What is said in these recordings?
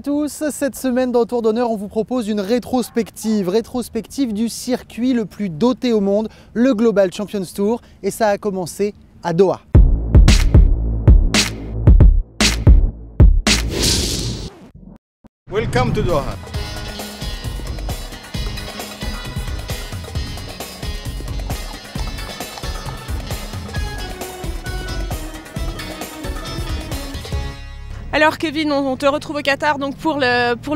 à tous, cette semaine dans Tour d'Honneur on vous propose une rétrospective du circuit le plus doté au monde, le Global Champions Tour, et ça a commencé à Doha. Welcome to Doha. Alors Kevin, on te retrouve au Qatar donc pour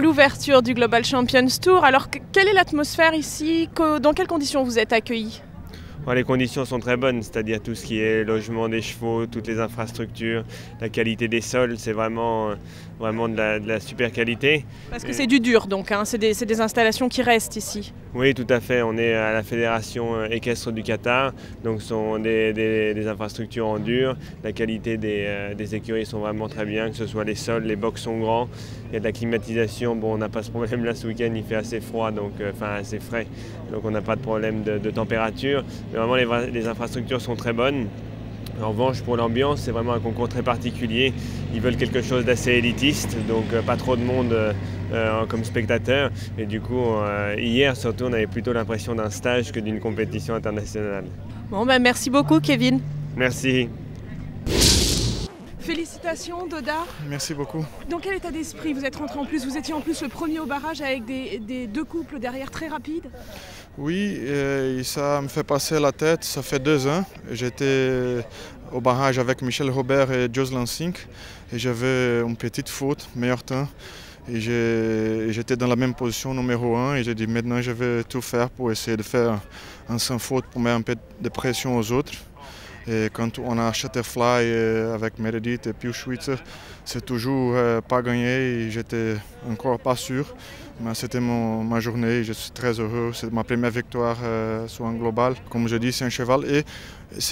l'ouverture du Global Champions Tour. Alors quelle est l'atmosphère ici? Dans quelles conditions vous êtes accueillis? Les conditions sont très bonnes, c'est-à-dire tout ce qui est logement des chevaux, toutes les infrastructures, la qualité des sols, c'est vraiment de la super qualité. Parce que c'est du dur donc, hein, c'est des installations qui restent ici. Oui, tout à fait, on est à la Fédération équestre du Qatar, donc ce sont des infrastructures en dur, la qualité des écuries sont vraiment très bien, que ce soit les sols, les box sont grands, il y a de la climatisation, bon on n'a pas ce problème là ce week-end, il fait assez froid, donc, assez frais, donc on n'a pas de problème de température. Mais vraiment les infrastructures sont très bonnes. En revanche, pour l'ambiance, c'est vraiment un concours très particulier. Ils veulent quelque chose d'assez élitiste, donc pas trop de monde comme spectateur. Et du coup, hier surtout, on avait plutôt l'impression d'un stage que d'une compétition internationale. Bon, merci beaucoup Kevin. Merci. Félicitations Doda. Merci beaucoup. Dans quel état d'esprit vous êtes rentré en plus? Vous étiez en plus le premier au barrage avec des deux couples derrière très rapides. Oui, ça me fait passer la tête, ça fait 2 ans. J'étais au barrage avec Michel Robert et Jocelyn Sink et j'avais une petite faute, meilleur temps. Et j'étais dans la même position numéro 1 et j'ai dit maintenant je vais tout faire pour essayer de faire un sans faute pour mettre un peu de pression aux autres. Et quand on a Shutterfly avec Meredith et Pius Schweitzer, c'est toujours pas gagné et j'étais encore pas sûr. Mais c'était ma journée et je suis très heureux. C'est ma première victoire sur un global. Comme je dis, c'est un cheval et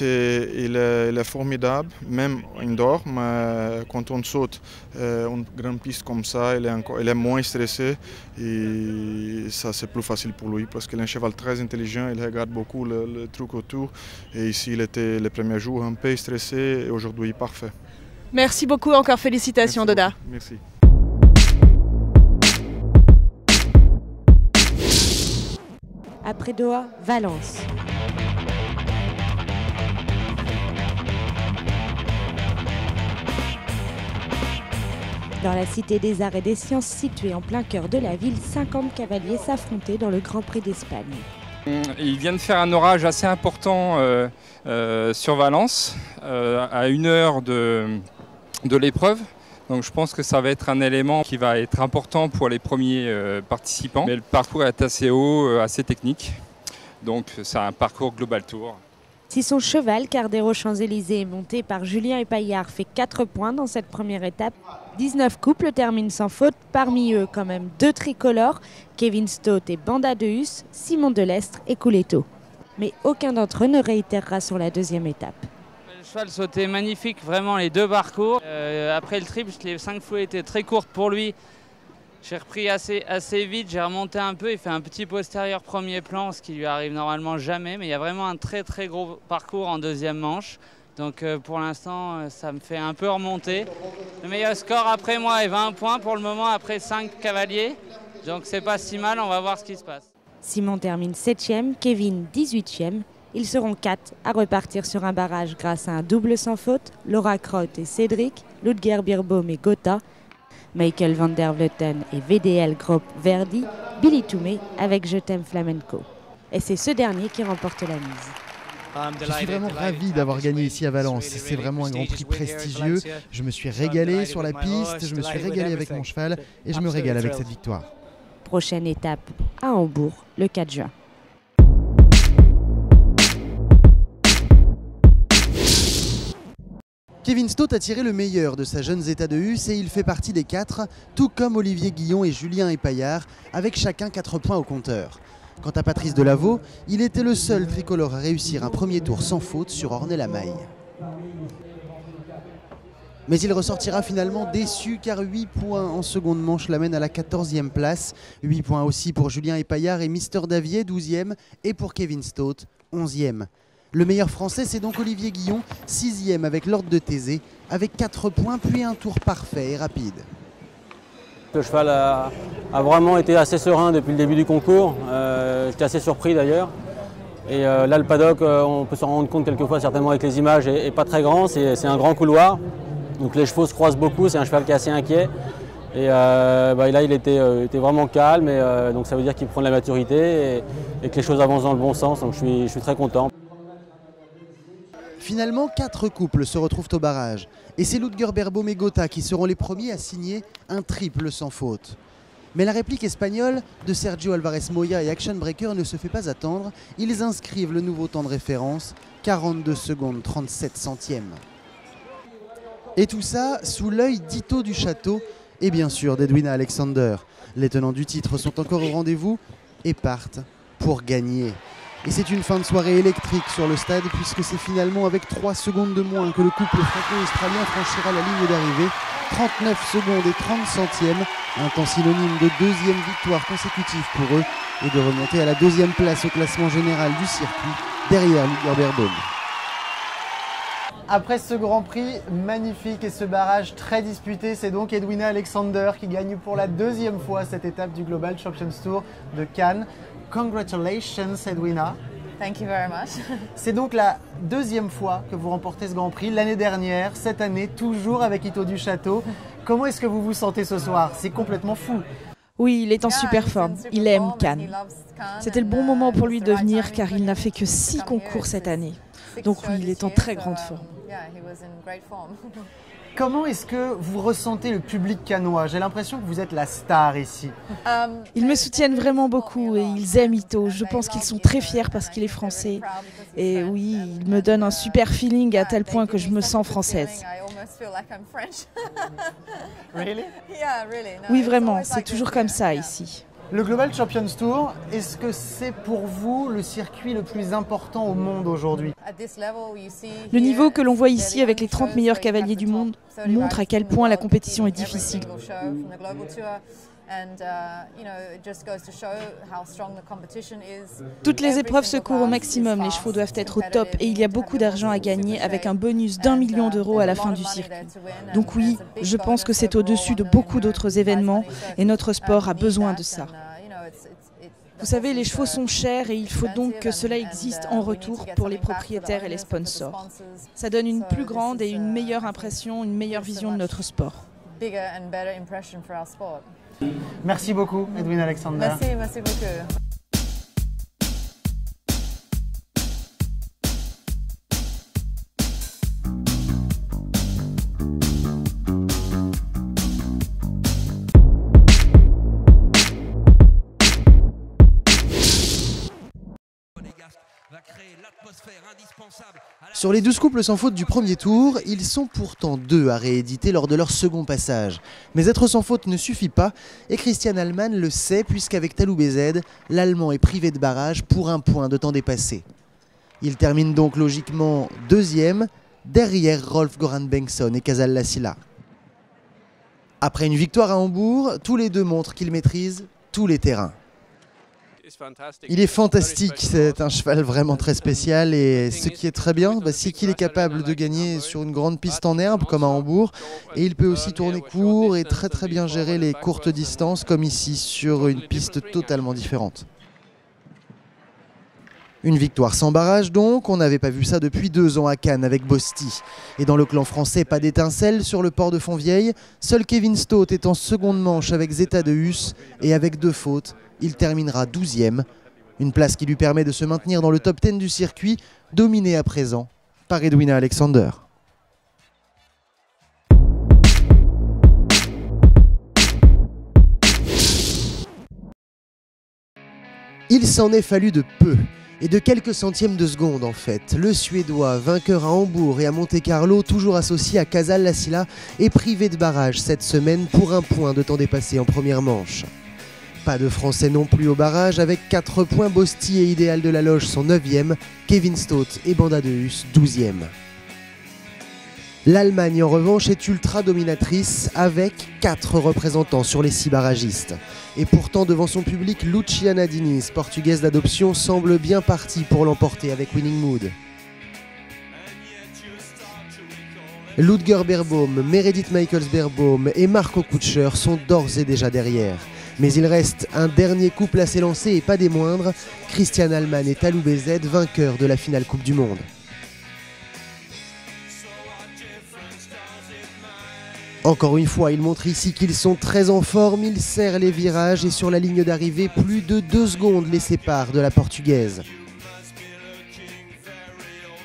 il est formidable, même indoor. Mais quand on saute une grande piste comme ça, il est moins stressé et ça c'est plus facile pour lui parce qu'il est un cheval très intelligent. Il regarde beaucoup le truc autour et ici il était le premier jour un peu stressé et aujourd'hui parfait. Merci beaucoup, encore félicitations Doda. Merci. Après Doha, Valence. Dans la Cité des Arts et des Sciences, située en plein cœur de la ville, 50 cavaliers s'affrontaient dans le Grand Prix d'Espagne. Il vient de faire un orage assez important sur Valence, à 1 heure de l'épreuve. Donc je pense que ça va être un élément qui va être important pour les premiers participants. Mais le parcours est assez haut, assez technique. Donc c'est un parcours Global Tour. Si son cheval, Cardero Champs-Élysées, monté par Julien Epaillard, fait 4 points dans cette première étape, 19 couples terminent sans faute, parmi eux quand même 2 tricolores, Kevin Stott et Banda de Hus, Simon Delestre et Couletto. Mais aucun d'entre eux ne réitérera sur la deuxième étape. Le cheval sautait magnifique, vraiment les 2 parcours. Après le triple, les 5 foulées étaient très courtes pour lui. J'ai repris assez vite, j'ai remonté un peu, il fait un petit postérieur premier plan, ce qui lui arrive normalement jamais, mais il y a vraiment un très très gros parcours en deuxième manche. Donc pour l'instant, ça me fait un peu remonter. Le meilleur score après moi est 20 points pour le moment, après 5 cavaliers. Donc c'est pas si mal, on va voir ce qui se passe. Simon termine 7e, Kevin 18e. Ils seront 4 à repartir sur un barrage grâce à un double sans faute, Laura Crotte et Cédric, Ludger Birbaum et Gotha, Michael van der Vleuten et VDL Group Verdi, Billy Toumé avec Je t'aime Flamenco. Et c'est ce dernier qui remporte la mise. Je suis vraiment ravi d'avoir gagné ici à Valence. C'est vraiment un grand prix prestigieux. Je me suis régalé sur la piste, je me suis régalé avec mon cheval et je me régale avec cette victoire. Prochaine étape à Hambourg, le 4 juin. Kevin Stott a tiré le meilleur de sa jeune Zeta de Hus et il fait partie des 4, tout comme Olivier Guillon et Julien Epaillard, avec chacun 4 points au compteur. Quant à Patrice Delaveau, il était le seul tricolore à réussir un premier tour sans faute sur Ornay-la-Maille. Mais il ressortira finalement déçu car 8 points en seconde manche l'amènent à la 14e place. 8 points aussi pour Julien Epaillard et Mister Davier, 12e, et pour Kevin Stott, 11e. Le meilleur français, c'est donc Olivier Guillon, 6e avec l'ordre de Thésée, avec 4 points, puis un tour parfait et rapide. Le cheval a vraiment été assez serein depuis le début du concours. J'étais assez surpris d'ailleurs. Et là, le paddock, on peut s'en rendre compte quelquefois, certainement avec les images, est pas très grand. C'est un grand couloir. Donc les chevaux se croisent beaucoup. C'est un cheval qui est assez inquiet. Et là, il était vraiment calme. Et, donc ça veut dire qu'il prend de la maturité et que les choses avancent dans le bon sens. Donc je suis très content. Finalement, 4 couples se retrouvent au barrage. Et c'est Ludger Berbaume et Gotha qui seront les premiers à signer un triple sans faute. Mais la réplique espagnole de Sergio Alvarez Moya et Action Breaker ne se fait pas attendre. Ils inscrivent le nouveau temps de référence, 42 secondes 37 centièmes. Et tout ça sous l'œil d'Ito du Château et bien sûr d'Edwina Alexander. Les tenants du titre sont encore au rendez-vous et partent pour gagner. Et c'est une fin de soirée électrique sur le stade puisque c'est finalement avec 3 secondes de moins que le couple franco-australien franchira la ligne d'arrivée. 39 secondes et 30 centièmes, un temps synonyme de deuxième victoire consécutive pour eux et de remonter à la deuxième place au classement général du circuit derrière Ludger Berbaume. Après ce Grand Prix magnifique et ce barrage très disputé, c'est donc Edwina Alexander qui gagne pour la deuxième fois cette étape du Global Champions Tour de Cannes. Congratulations Edwina. Thank you very much. C'est donc la deuxième fois que vous remportez ce Grand Prix. L'année dernière, cette année, toujours avec Ito du Château. Comment est-ce que vous vous sentez ce soir? C'est complètement fou. Oui, il est en super forme. Il aime Cannes. C'était le bon moment pour lui de venir car il n'a fait que 6 concours cette année. Donc oui, il est en très grande forme. Comment est-ce que vous ressentez le public cannois? J'ai l'impression que vous êtes la star ici. Ils me soutiennent vraiment beaucoup et ils aiment Ito. Je pense qu'ils sont très fiers parce qu'il est français. Et oui, il me donne un super feeling à tel point que je me sens française. Oui, vraiment, c'est toujours comme ça ici. Le Global Champions Tour, est-ce que c'est pour vous le circuit le plus important au monde aujourd'hui? Le niveau que l'on voit ici avec les 30 meilleurs cavaliers du monde montre à quel point la compétition est difficile. Toutes les épreuves se courent au maximum, les chevaux doivent être au top et il y a beaucoup d'argent à gagner avec un bonus d'1 million d'euros à la fin du circuit. Donc oui, je pense que c'est au-dessus de beaucoup d'autres événements et notre sport a besoin de ça. Vous savez, les chevaux sont chers et il faut donc que cela existe en retour pour les propriétaires et les sponsors. Ça donne une plus grande et une meilleure impression, une meilleure vision de notre sport. Merci beaucoup, Edwina Alexander. Merci beaucoup. Sur les 12 couples sans faute du premier tour, ils sont pourtant 2 à rééditer lors de leur second passage. Mais être sans faute ne suffit pas et Christian Allman le sait puisqu'avec Talou BZ, l'Allemand est privé de barrage pour 1 point de temps dépassé. Il termine donc logiquement 2e derrière Rolf Goran Bengtsson et Casal Lassila. Après une victoire à Hambourg, tous les deux montrent qu'ils maîtrisent tous les terrains. Il est fantastique, c'est un cheval vraiment très spécial et ce qui est très bien, c'est qu'il est capable de gagner sur une grande piste en herbe comme à Hambourg et il peut aussi tourner court et très bien gérer les courtes distances comme ici sur une piste totalement différente. Une victoire sans barrage donc, on n'avait pas vu ça depuis 2 ans à Cannes avec Bosti. Et dans le clan français, pas d'étincelle sur le port de Fontvieille, seul Kevin Stott est en seconde manche avec Zeta de Hus et avec 2 fautes, il terminera 12e. Une place qui lui permet de se maintenir dans le top 10 du circuit, dominé à présent par Edwina Alexander. Il s'en est fallu de peu. Et de quelques centièmes de seconde en fait. Le Suédois, vainqueur à Hambourg et à Monte-Carlo, toujours associé à Casal Lassila, est privé de barrage cette semaine pour 1 point de temps dépassé en première manche. Pas de Français non plus au barrage, avec 4 points, Bosti et Idéal de la Loge sont 9e, Kevin Stott et Banda de Hus 12e. L'Allemagne en revanche est ultra dominatrice avec 4 représentants sur les 6 barragistes. Et pourtant devant son public, Luciana Diniz, portugaise d'adoption, semble bien partie pour l'emporter avec Winning Mood. Ludger Beerbaum, Meredith Michaels-Beerbaum et Marco Kutscher sont d'ores et déjà derrière. Mais il reste un dernier couple à s'élancer et pas des moindres, Christian Allman et Talou Bezed, vainqueurs de la finale Coupe du Monde. Encore une fois, ils montrent ici qu'ils sont très en forme, ils serrent les virages et sur la ligne d'arrivée, plus de 2 secondes les séparent de la portugaise.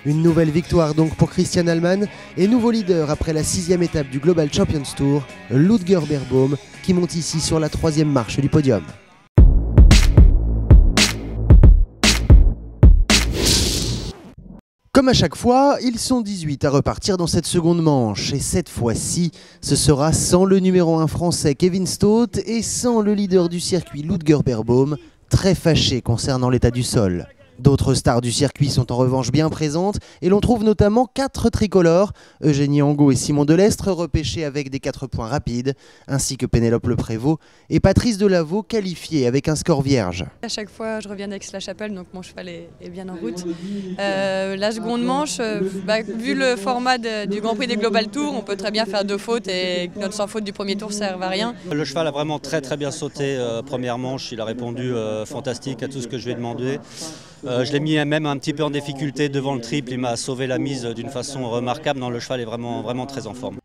Une nouvelle victoire donc pour Christian Allman et nouveau leader après la 6e étape du Global Champions Tour, Ludger Beerbaum, qui monte ici sur la 3e marche du podium. Comme à chaque fois, ils sont 18 à repartir dans cette seconde manche et cette fois-ci, ce sera sans le numéro 1 français Kevin Stott et sans le leader du circuit Ludger Beerbaum, très fâché concernant l'état du sol. D'autres stars du circuit sont en revanche bien présentes et l'on trouve notamment 4 tricolores, Eugénie Angot et Simon Delestre repêchés avec des 4 points rapides, ainsi que Pénélope Leprévost et Patrice Delaveau qualifiés avec un score vierge. À chaque fois je reviens d'Aix-la-Chapelle, donc mon cheval est bien en route. La seconde manche, vu le format du Grand Prix des Global Tour, on peut très bien faire 2 fautes et notre sans faute du premier tour ne sert à rien. Le cheval a vraiment très bien sauté première manche, il a répondu fantastique à tout ce que je lui ai demandé. Je l'ai mis même un petit peu en difficulté devant le triple, il m'a sauvé la mise d'une façon remarquable. Non, le cheval est vraiment très en forme.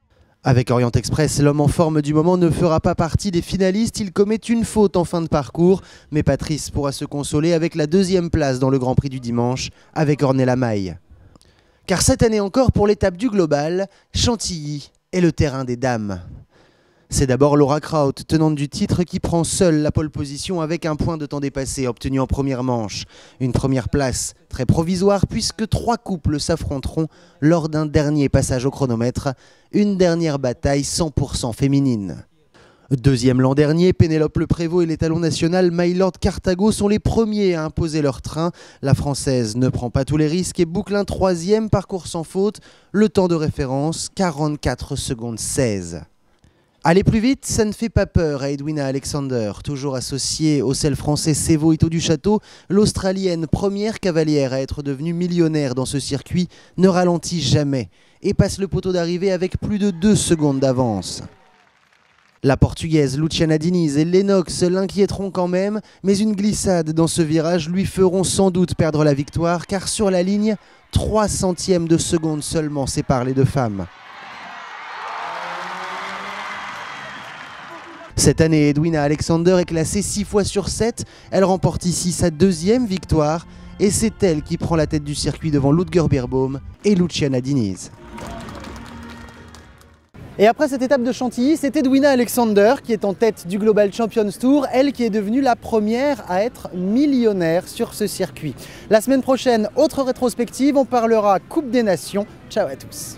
Avec Orient Express, l'homme en forme du moment ne fera pas partie des finalistes. Il commet une faute en fin de parcours, mais Patrice pourra se consoler avec la 2e place dans le Grand Prix du dimanche avec Ornella Maille. Car cette année encore, pour l'étape du Global, Chantilly est le terrain des dames. C'est d'abord Laura Kraut, tenante du titre, qui prend seule la pole position avec un point de temps dépassé obtenu en première manche. Une première place très provisoire puisque 3 couples s'affronteront lors d'un dernier passage au chronomètre, une dernière bataille 100% féminine. Deuxième l'an dernier, Pénélope Leprévost et l'étalon national Mylord Carthago sont les premiers à imposer leur train. La Française ne prend pas tous les risques et boucle un 3e parcours sans faute. Le temps de référence, 44 secondes 16. Aller plus vite, ça ne fait pas peur à Edwina Alexander. Toujours associée au sel français Sevo Ito du Château, l'Australienne, première cavalière à être devenue millionnaire dans ce circuit, ne ralentit jamais et passe le poteau d'arrivée avec plus de 2 secondes d'avance. La Portugaise Luciana Diniz et Lennox l'inquiéteront quand même, mais une glissade dans ce virage lui feront sans doute perdre la victoire, car sur la ligne, 3 centièmes de seconde seulement séparent les 2 femmes. Cette année, Edwina Alexander est classée 6 fois sur 7. Elle remporte ici sa 2e victoire et c'est elle qui prend la tête du circuit devant Ludger Beerbaum et Luciana Diniz. Et après cette étape de Chantilly, c'est Edwina Alexander qui est en tête du Global Champions Tour, elle qui est devenue la première à être millionnaire sur ce circuit. La semaine prochaine, autre rétrospective, on parlera Coupe des Nations. Ciao à tous.